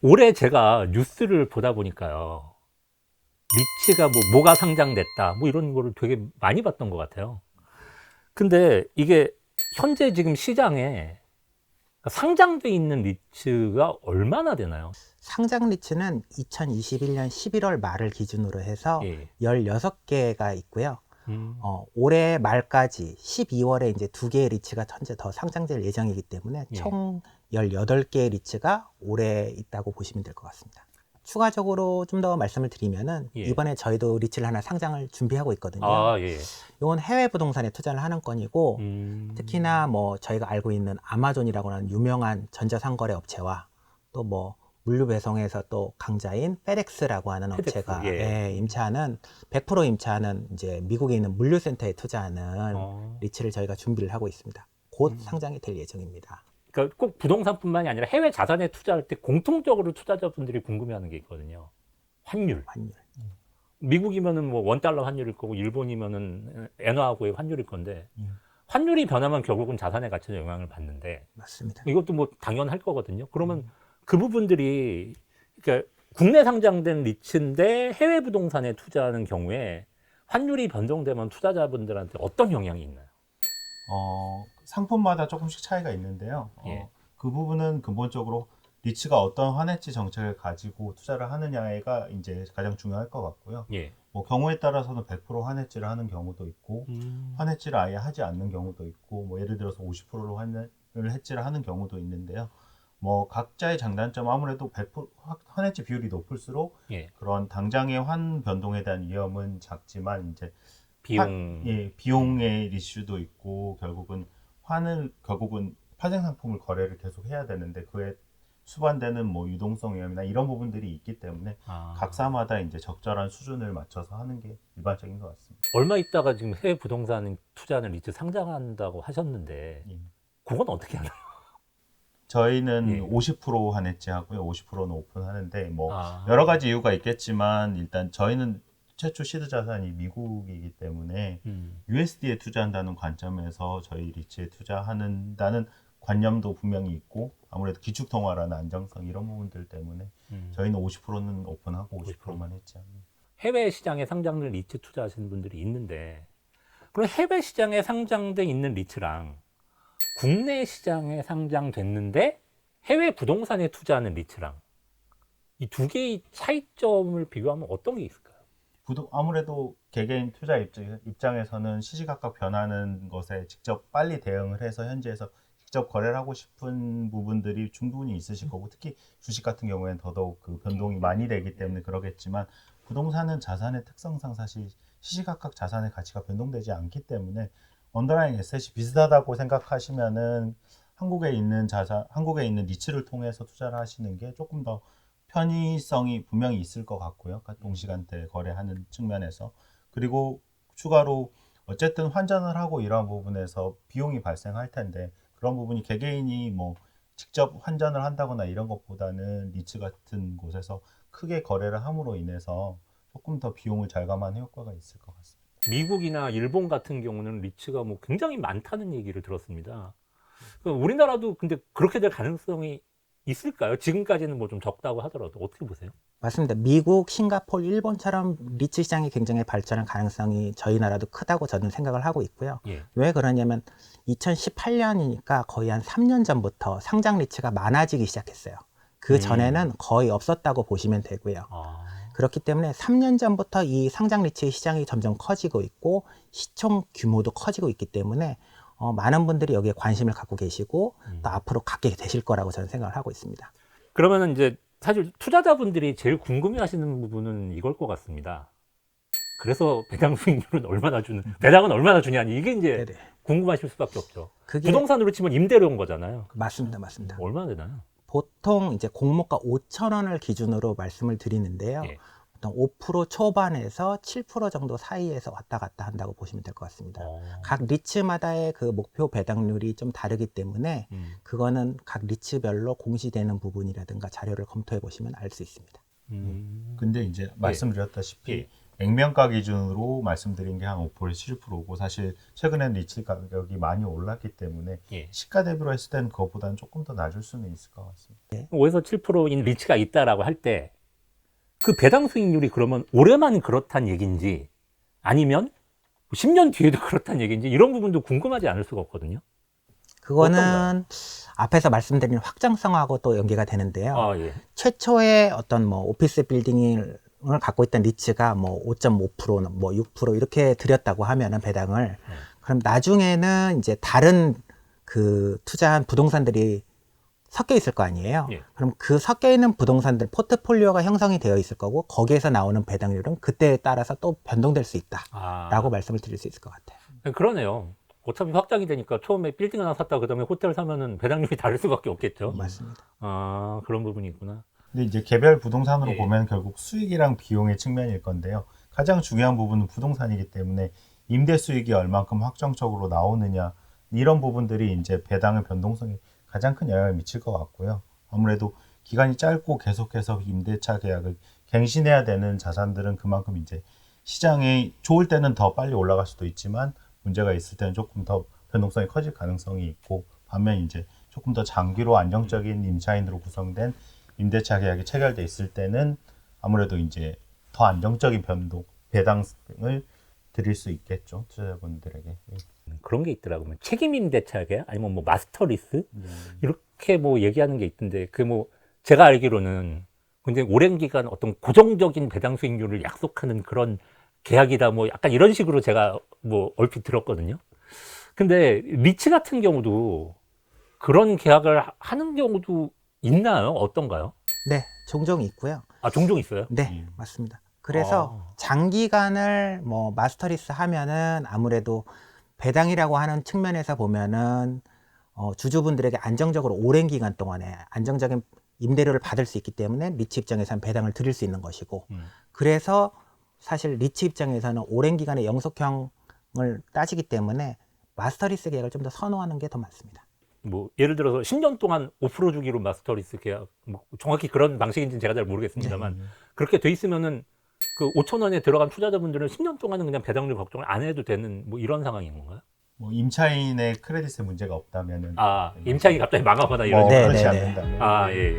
올해 제가 뉴스를 보다 보니까요. 리츠가 뭐가 상장됐다. 뭐 이런 거를 되게 많이 봤던 것 같아요. 근데 이게 현재 지금 시장에 상장돼 있는 리츠가 얼마나 되나요? 상장 리츠는 2021년 11월 말을 기준으로 해서 예. 16개가 있고요. 음. 올해 말까지 12월에 이제 2개의 리츠가 현재 더 상장될 예정이기 때문에 예. 총 18개의 리츠가 올해 있다고 보시면 될 것 같습니다. 추가적으로 좀 더 말씀을 드리면은 예. 이번에 저희도 리츠를 하나 상장을 준비하고 있거든요. 아, 예. 이건 해외 부동산에 투자를 하는 건이고 특히나 뭐 저희가 알고 있는 아마존이라고 하는 유명한 전자상거래 업체와 또 뭐 물류 배송에서 또 강자인 페덱스라고 하는 페덱스, 업체가 예. 임차하는 100% 임차하는 이제 미국에 있는 물류센터에 투자하는 어. 리츠를 저희가 준비를 하고 있습니다. 곧 상장이 될 예정입니다. 그러니까 꼭 부동산뿐만이 아니라 해외 자산에 투자할 때 공통적으로 투자자분들이 궁금해하는 게 있거든요. 환율. 환율. 미국이면은 뭐 원달러 환율일 거고 일본이면은 엔화하고의 환율일 건데 환율이 변하면 결국은 자산의 가치에 영향을 받는데 맞습니다. 이것도 뭐 당연할 거거든요. 그러면 그 부분들이 그러니까 국내 상장된 리츠인데 해외 부동산에 투자하는 경우에 환율이 변동되면 투자자분들한테 어떤 영향이 있나요? 상품마다 조금씩 차이가 있는데요. 예. 그 부분은 근본적으로 리츠가 어떤 환해지 정책을 가지고 투자를 하느냐가 이제 가장 중요할 것 같고요. 예. 뭐 경우에 따라서는 100% 환해지를 하는 경우도 있고, 환해지를 아예 하지 않는 경우도 있고, 뭐 예를 들어서 50%로 해지를 하는 경우도 있는데요. 뭐 각자의 장단점 아무래도 100% 환해지 비율이 높을수록 예. 그런 당장의 환 변동에 대한 위험은 작지만 이제 비용. 비용의 이슈도 있고 결국은 파생 상품을 거래를 계속 해야 되는데 그에 수반되는 뭐 유동성 위험이나 이런 부분들이 있기 때문에 각사마다 이제 적절한 수준을 맞춰서 하는 게 일반적인 것 같습니다. 얼마 있다가 지금 해외 부동산 투자는 리츠 상장한다고 하셨는데 예. 그건 어떻게 하나요? 저희는 예. 50% 한해지 하고요. 50%는 오픈하는데 뭐 아. 여러 가지 이유가 있겠지만 일단 저희는 최초 시드 자산이 미국이기 때문에 USD에 투자한다는 관점에서 저희 리츠에 투자한다는 관념도 분명히 있고 아무래도 기축 통화라는 안정성 이런 부분들 때문에 저희는 50%는 오픈하고 50%만 해지합니다. 해외 시장에 상장된 리츠 투자하시는 분들이 있는데 그럼 해외 시장에 상장돼 있는 리츠랑 국내 시장에 상장됐는데 해외 부동산에 투자하는 리츠랑 이 두 개의 차이점을 비교하면 어떤 게 있을까요? 아무래도 개개인 투자 입장에서는 시시각각 변하는 것에 직접 빨리 대응을 해서 현지에서 직접 거래를 하고 싶은 부분들이 충분히 있으실 거고 특히 주식 같은 경우에는 더더욱 그 변동이 많이 되기 때문에 그러겠지만 부동산은 자산의 특성상 사실 시시각각 자산의 가치가 변동되지 않기 때문에 언더라인 에셋이 비슷하다고 생각하시면은 한국에 있는 리츠를 통해서 투자를 하시는 게 조금 더 편의성이 분명히 있을 것 같고요. 동시간대 거래하는 측면에서. 그리고 추가로 어쨌든 환전을 하고 이러한 부분에서 비용이 발생할 텐데 그런 부분이 개개인이 뭐 직접 환전을 한다거나 이런 것보다는 리츠 같은 곳에서 크게 거래를 함으로 인해서 조금 더 비용을 절감하는 효과가 있을 것 같습니다. 미국이나 일본 같은 경우는 리츠가 뭐 굉장히 많다는 얘기를 들었습니다. 우리나라도 근데 그렇게 될 가능성이 있을까요? 지금까지는 뭐 좀 적다고 하더라도 어떻게 보세요? 맞습니다. 미국, 싱가포르, 일본처럼 리츠 시장이 굉장히 발전할 가능성이 저희 나라도 크다고 저는 생각을 하고 있고요. 예. 왜 그러냐면 2018년이니까 거의 한 3년 전부터 상장 리츠가 많아지기 시작했어요. 그 전에는 거의 없었다고 보시면 되고요. 그렇기 때문에 3년 전부터 이 상장 리츠의 시장이 점점 커지고 있고 시총 규모도 커지고 있기 때문에 많은 분들이 여기에 관심을 갖고 계시고 또 앞으로 갖게 되실 거라고 저는 생각을 하고 있습니다. 그러면은 이제 사실 투자자분들이 제일 궁금해하시는 부분은 이걸 것 같습니다. 그래서 배당 수익률은 얼마나 주는, 배당은 얼마나 주냐니 이게 이제 네네. 궁금하실 수밖에 없죠. 그게 부동산으로 치면 임대료인 거잖아요. 맞습니다. 맞습니다. 얼마나 되나요? 보통 이제 공모가 5,000원을 기준으로 말씀을 드리는데요. 예. 보통 5% 초반에서 7% 정도 사이에서 왔다 갔다 한다고 보시면 될 것 같습니다. 각 리츠마다의 그 목표 배당률이 좀 다르기 때문에 그거는 각 리츠별로 공시되는 부분이라든가 자료를 검토해 보시면 알 수 있습니다. 근데 이제 말씀드렸다시피 예. 액면가 기준으로 말씀드린 게 한 5%에서 7%고 사실 최근엔 리츠 가격이 많이 올랐기 때문에 예. 시가 대비로 했을 때는 그것보다는 조금 더 낮을 수는 있을 것 같습니다. 5에서 7%인 리츠가 있다라고 할 때 그 배당 수익률이 그러면 올해만 그렇다는 얘기인지 아니면 10년 뒤에도 그렇다는 얘기인지 이런 부분도 궁금하지 않을 수가 없거든요. 그거는 어떤가요? 앞에서 말씀드린 확장성하고 또 연계가 되는데요. 아, 예. 최초의 어떤 뭐 오피스 빌딩을 갖고 있던 리츠가 뭐 5.5%, 뭐 6% 이렇게 들였다고 하면은 배당을 그럼 나중에는 이제 다른 그 투자한 부동산들이 섞여 있을 거 아니에요. 예. 그럼 그 섞여 있는 부동산들 포트폴리오가 형성이 되어 있을 거고 거기에서 나오는 배당률은 그때에 따라서 또 변동될 수 있다라고 말씀을 드릴 수 있을 것 같아요. 그러네요. 어차피 확장이 되니까 처음에 빌딩 하나 샀다 그다음에 호텔 사면은 배당률이 다를 수밖에 없겠죠. 맞습니다. 아, 그런 부분이 있구나. 근데 이제 개별 부동산으로 예. 보면 결국 수익이랑 비용의 측면일 건데요. 가장 중요한 부분은 부동산이기 때문에 임대 수익이 얼만큼 확정적으로 나오느냐 이런 부분들이 이제 배당의 변동성에 가장 큰 영향을 미칠 것 같고요. 아무래도 기간이 짧고 계속해서 임대차 계약을 갱신해야 되는 자산들은 그만큼 이제 시장이 좋을 때는 더 빨리 올라갈 수도 있지만 문제가 있을 때는 조금 더 변동성이 커질 가능성이 있고 반면 이제 조금 더 장기로 안정적인 임차인으로 구성된 임대차 계약이 체결돼 있을 때는 아무래도 이제 더 안정적인 배당을 드릴 수 있겠죠, 투자자분들에게. 그런 게 있더라고요. 책임 임대차 계약 아니면 뭐 마스터 리스 이렇게 뭐 얘기하는 게 있던데 그 뭐 제가 알기로는 굉장히 오랜 기간 어떤 고정적인 배당 수익률을 약속하는 그런 계약이다 뭐 약간 이런 식으로 제가 뭐 얼핏 들었거든요. 근데 리츠 같은 경우도 그런 계약을 하는 경우도 있나요? 어떤가요? 네, 종종 있고요. 아, 종종 있어요? 네, 맞습니다. 그래서 장기간을 뭐 마스터리스 하면은 아무래도 배당이라고 하는 측면에서 보면은 주주분들에게 안정적으로 오랜 기간 동안에 안정적인 임대료를 받을 수 있기 때문에 리츠 입장에서는 배당을 드릴 수 있는 것이고 그래서 사실 리츠 입장에서는 오랜 기간의 영속형을 따지기 때문에 마스터리스 계약을 좀 더 선호하는 게 더 맞습니다. 뭐 예를 들어서 10년 동안 5% 주기로 마스터 리스 계약 뭐 정확히 그런 방식인지는 제가 잘 모르겠습니다만 그렇게 돼 있으면은 그 5천 원에 들어간 투자자분들은 10년 동안은 그냥 배당률 걱정을 안 해도 되는 뭐 이런 상황인 건가요? 뭐 임차인의 크레딧에 문제가 없다면은 아, 임차인이 갑자기 망하거나 이런 뭐 식으로. 그렇지 네네네. 않는다면 아, 예.